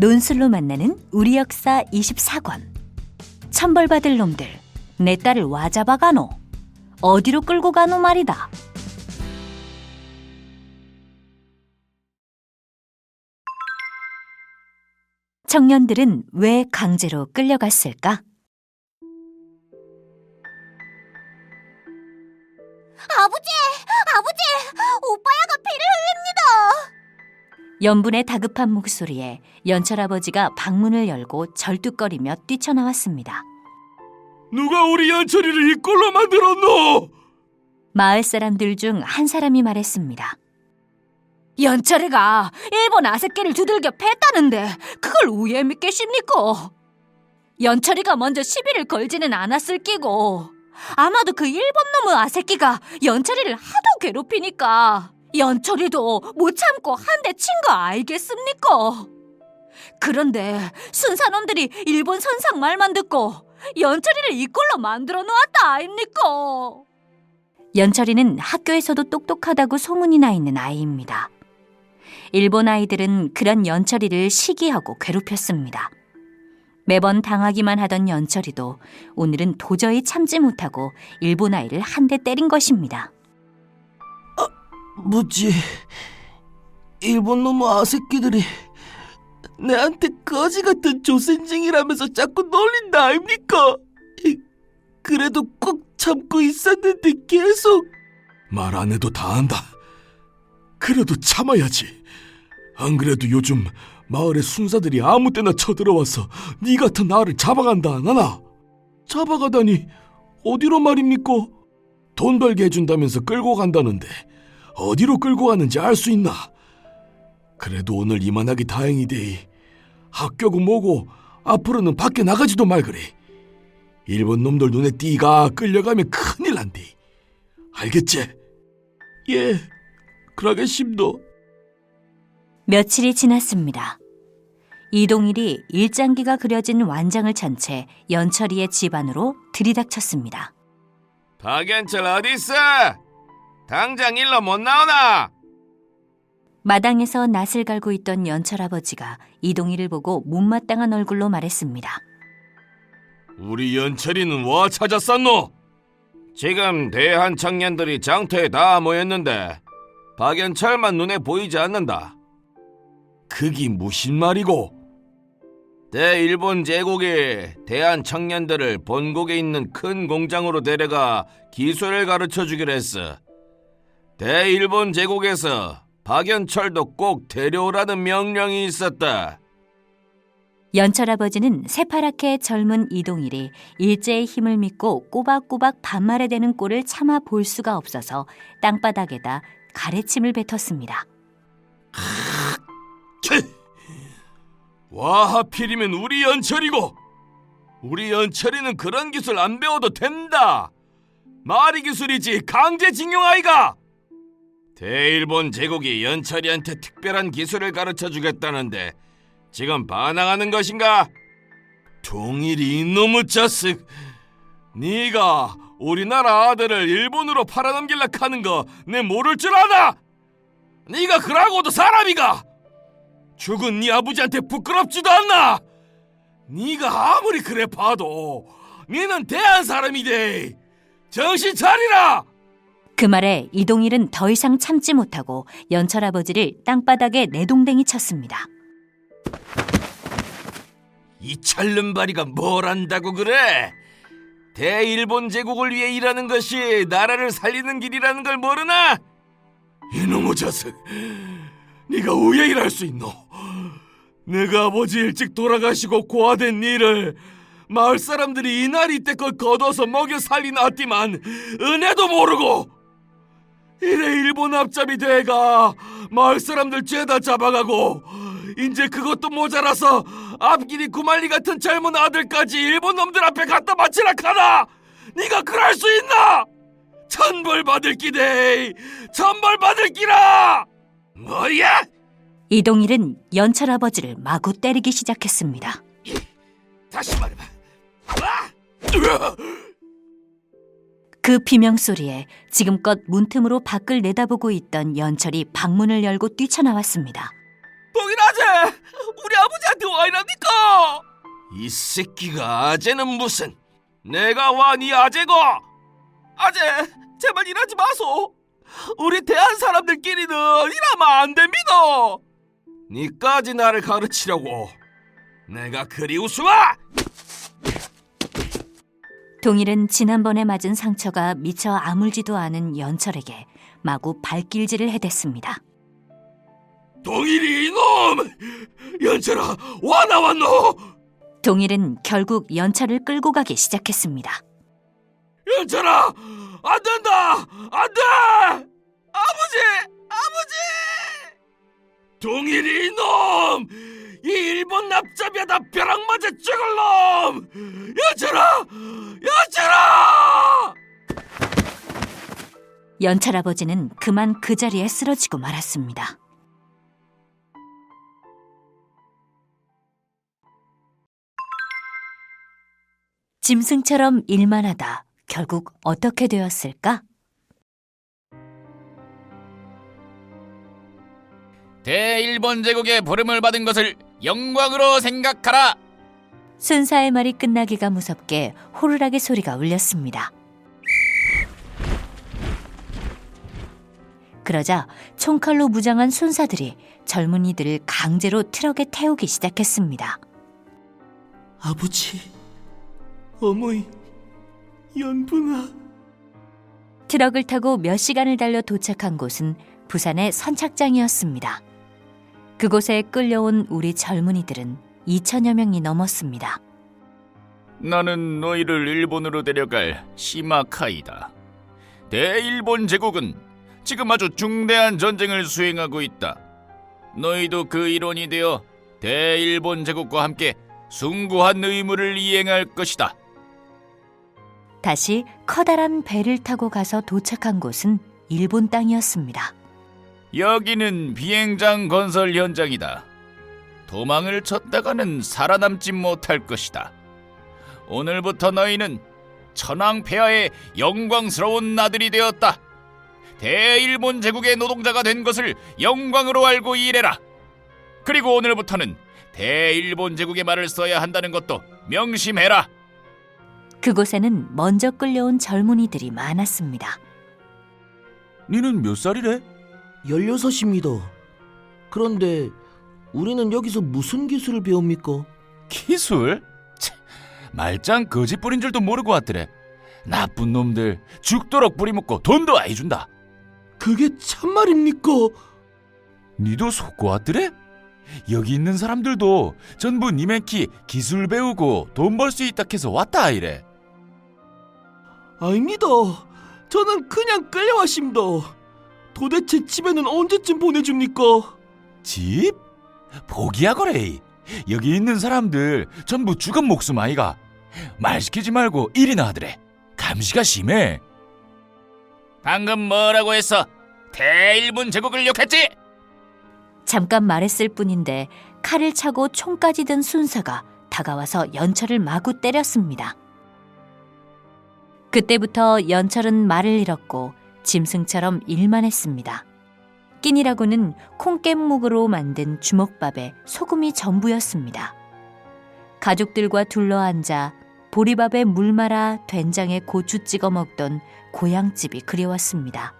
논술로 만나는 우리 역사 24권. 천벌받을 놈들, 내 딸을 와 잡아가노? 어디로 끌고 가노 말이다. 청년들은 왜 강제로 끌려갔을까? 아버지! 오빠야가 피를 흘립니다! 연분의 다급한 목소리에 연철아버지가 방문을 열고 절뚝거리며 뛰쳐나왔습니다. 누가 우리 연철이를 이 꼴로 만들었노? 마을 사람들 중 한 사람이 말했습니다. 연철이가 일본 아새끼를 두들겨 팼다는데 그걸 왜 믿겠습니까? 연철이가 먼저 시비를 걸지는 않았을 끼고 아마도 그 일본 놈의 아새끼가 연철이를 하도 괴롭히니까 연철이도 못 참고 한 대 친 거 알겠습니까? 그런데 순사놈들이 일본 선상 말만 듣고 연철이를 이 꼴로 만들어 놓았다 아닙니까? 연철이는 학교에서도 똑똑하다고 소문이 나 있는 아이입니다. 일본 아이들은 그런 연철이를 시기하고 괴롭혔습니다. 매번 당하기만 하던 연철이도 오늘은 도저히 참지 못하고 일본 아이를 한 대 때린 것입니다. 뭐지? 일본 놈의 아새끼들이 내한테 거지 같은 조센징이라면서 자꾸 놀린다 아닙니까? 그래도 꼭 참고 있었는데 계속 말 안 해도 다 안다. 그래도 참아야지. 안 그래도 요즘 마을에 순사들이 아무 때나 쳐들어와서 네 같은 아를 잡아간다 안 하나? 잡아가다니 어디로 말입니까? 돈 벌게 해준다면서 끌고 간다는데 어디로 끌고 가는지 알 수 있나? 그래도 오늘 이만하기 다행이데이. 학교고 뭐고 앞으로는 밖에 나가지도 말그래. 일본 놈들 눈에 띠가 끌려가면 큰일 난디. 알겠지? 예, 그러겠습니다. 며칠이 지났습니다. 이동일이 일장기가 그려진 완장을 천 채 연철이의 집 안으로 들이닥쳤습니다. 박연철 어디 있어? 당장 일로 못 나오나? 마당에서 낯을 갈고 있던 연철아버지가 이동일을 보고 못마땅한 얼굴로 말했습니다. 우리 연철이는 와 찾았었노? 지금 대한 청년들이 장터에 다 모였는데 박연철만 눈에 보이지 않는다. 그게 무슨 말이고? 대일본 제국이 대한 청년들을 본국에 있는 큰 공장으로 데려가 기술을 가르쳐주기로 했어. 대일본 제국에서 박연철도 꼭 데려오라는 명령이 있었다. 연철아버지는 새파랗게 젊은 이동일이 일제의 힘을 믿고 꼬박꼬박 반말에 대는 꼴을 참아 볼 수가 없어서 땅바닥에다 가래침을 뱉었습니다. 와 하필이면 우리 연철이고. 우리 연철이는 그런 기술 안 배워도 된다. 말이 기술이지 강제징용 아이가. 대일본 제국이 연철이한테 특별한 기술을 가르쳐주겠다는데 지금 반항하는 것인가? 동일이 이놈의 자식. 네가 우리나라 아들을 일본으로 팔아넘길라 하는 거 내 모를 줄 아나? 네가 그러고도 사람이가? 죽은 네 아버지한테 부끄럽지도 않나? 네가 아무리 그래 봐도 네는 대한 사람이대. 정신 차리라! 그 말에 이동일은 더 이상 참지 못하고 연철아버지를 땅바닥에 내동댕이 쳤습니다. 이 철름바리가 뭘 안다고 그래? 대일본 제국을 위해 일하는 것이 나라를 살리는 길이라는 걸 모르나? 이놈의 자식, 네가 왜 일할 수 있노? 내가 아버지 일찍 돌아가시고 고아된 니를 마을 사람들이 이날 이때껏 걷어서 먹여 살리나왔디만 은혜도 모르고 이래 일본 앞잡이 돼가 마을 사람들 죄다 잡아가고 이제 그것도 모자라서 앞길이 구말리 같은 젊은 아들까지 일본 놈들 앞에 갖다 바치라 카나? 네가 그럴 수 있나? 천벌 받을 끼대. 천벌 받을 끼라. 뭐야? 이동일은 연철아버지를 마구 때리기 시작했습니다. 다시 말해봐. 그 비명소리에 지금껏 문틈으로 밖을 내다보고 있던 연철이 방문을 열고 뛰쳐나왔습니다. 동일 아재, 우리 아버지한테 와 이랍니까? 이 새끼가 아재는 무슨? 내가 와 네 아재고. 아재, 제발 일하지 마소. 우리 대한 사람들끼리는 일하면 안 됩니다. 니까지 나를 가르치려고. 내가 그리 우스워? 동일은 지난번에 맞은 상처가 미처 아물지도 않은 연철에게 마구 발길질을 해댔습니다. 동일이 이놈! 연철아, 와 나왔노? 동일은 결국 연철을 끌고 가기 시작했습니다. 연철아, 안 된다! 안 돼! 아버지! 동일이 이놈! 이 일본 납작이다 벼락 맞아 죽을 놈! 연철아! 연철 아버지는 그만 그 자리에 쓰러지고 말았습니다. 짐승처럼 일만 하다 결국 어떻게 되었을까? 대일본 제국의 부름을 받은 것을 영광으로 생각하라. 순사의 말이 끝나기가 무섭게 호루라기 소리가 울렸습니다. 그러자 총칼로 무장한 순사들이 젊은이들을 강제로 트럭에 태우기 시작했습니다. 아버지, 어머니, 연분아. 트럭을 타고 몇 시간을 달려 도착한 곳은 부산의 선착장이었습니다. 그곳에 끌려온 우리 젊은이들은 2천여 명이 넘었습니다. 나는 너희를 일본으로 데려갈 시마카이다. 대일본 제국은 지금 아주 중대한 전쟁을 수행하고 있다. 너희도 그 일원이 되어 대일본 제국과 함께 숭고한 의무를 이행할 것이다. 다시 커다란 배를 타고 가서 도착한 곳은 일본 땅이었습니다. 여기는 비행장 건설 현장이다. 도망을 쳤다가는 살아남지 못할 것이다. 오늘부터 너희는 천황폐하의 영광스러운 아들이 되었다. 대일본 제국의 노동자가 된 것을 영광으로 알고 일해라. 그리고 오늘부터는 대일본 제국의 말을 써야 한다는 것도 명심해라. 그곳에는 먼저 끌려온 젊은이들이 많았습니다. 니는 몇 살이래? 16입니다. 그런데 우리는 여기서 무슨 기술을 배웁니까? 기술? 참, 말짱 거짓 뿌린 줄도 모르고 왔더래. 나쁜 놈들 죽도록 뿌리먹고 돈도 아이 준다. 그게 참말입니까? 니도 속고 왔더래? 여기 있는 사람들도 전부 니맨키 기술 배우고 돈 벌 수 있다 해서 왔다 아이래. 아닙니다. 저는 그냥 끌려왔습니다. 도대체 집에는 언제쯤 보내줍니까? 집? 포기하거래. 여기 있는 사람들 전부 죽은 목숨 아이가. 말 시키지 말고 일이나 하더래. 감시가 심해. 방금 뭐라고 했어? 대일본 제국을 욕했지? 잠깐 말했을 뿐인데 칼을 차고 총까지 든 순사가 다가와서 연철을 마구 때렸습니다. 그때부터 연철은 말을 잃었고 짐승처럼 일만 했습니다. 끼니라고는 콩깻묵으로 만든 주먹밥에 소금이 전부였습니다. 가족들과 둘러앉아 보리밥에 물 말아 된장에 고추 찍어 먹던 고향집이 그리웠습니다.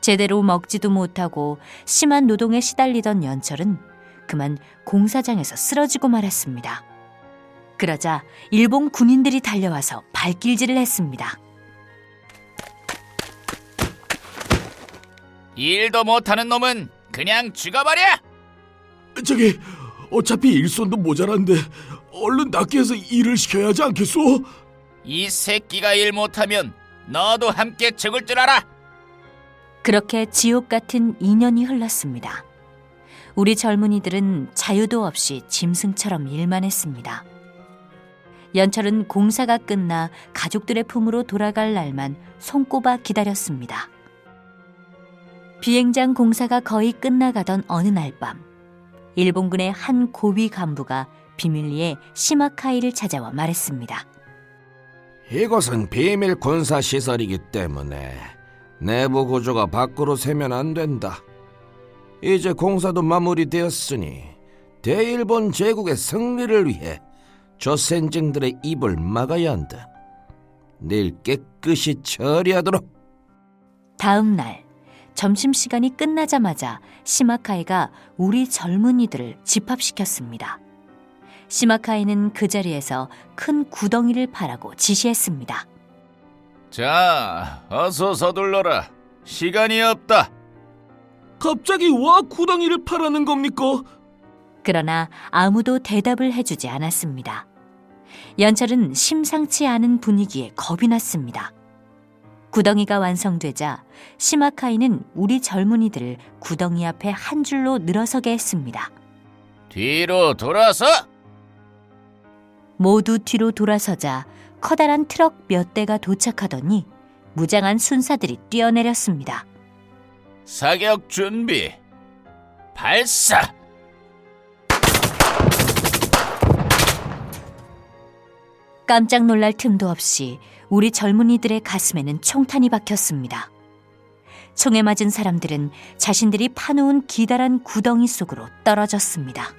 제대로 먹지도 못하고 심한 노동에 시달리던 연철은 그만 공사장에서 쓰러지고 말았습니다. 그러자 일본 군인들이 달려와서 발길질을 했습니다. 일도 못하는 놈은 그냥 죽어버려! 저기 어차피 일손도 모자란데 얼른 낫게 해서 일을 시켜야 하지 않겠소? 이 새끼가 일 못하면 너도 함께 죽을 줄 알아! 그렇게 지옥 같은 2년이 흘렀습니다. 우리 젊은이들은 자유도 없이 짐승처럼 일만 했습니다. 연철은 공사가 끝나 가족들의 품으로 돌아갈 날만 손꼽아 기다렸습니다. 비행장 공사가 거의 끝나가던 어느 날 밤, 일본군의 한 고위 간부가 비밀리에 시마카이를 찾아와 말했습니다. 이곳은 비밀 군사 시설이기 때문에 내부 구조가 밖으로 새면 안 된다. 이제 공사도 마무리되었으니 대일본 제국의 승리를 위해 조센징들의 입을 막아야 한다. 내일 깨끗이 처리하도록. 다음 날 점심시간이 끝나자마자 시마카이가 우리 젊은이들을 집합시켰습니다. 시마카이는 그 자리에서 큰 구덩이를 파라고 지시했습니다. 자, 어서 서둘러라. 시간이 없다. 갑자기 와 구덩이를 파라는 겁니까? 그러나 아무도 대답을 해주지 않았습니다. 연철은 심상치 않은 분위기에 겁이 났습니다. 구덩이가 완성되자 시마카이는 우리 젊은이들을 구덩이 앞에 한 줄로 늘어서게 했습니다. 뒤로 돌아서! 모두 뒤로 돌아서자 커다란 트럭 몇 대가 도착하더니 무장한 순사들이 뛰어내렸습니다. 사격 준비. 발사! 깜짝 놀랄 틈도 없이 우리 젊은이들의 가슴에는 총탄이 박혔습니다. 총에 맞은 사람들은 자신들이 파놓은 기다란 구덩이 속으로 떨어졌습니다.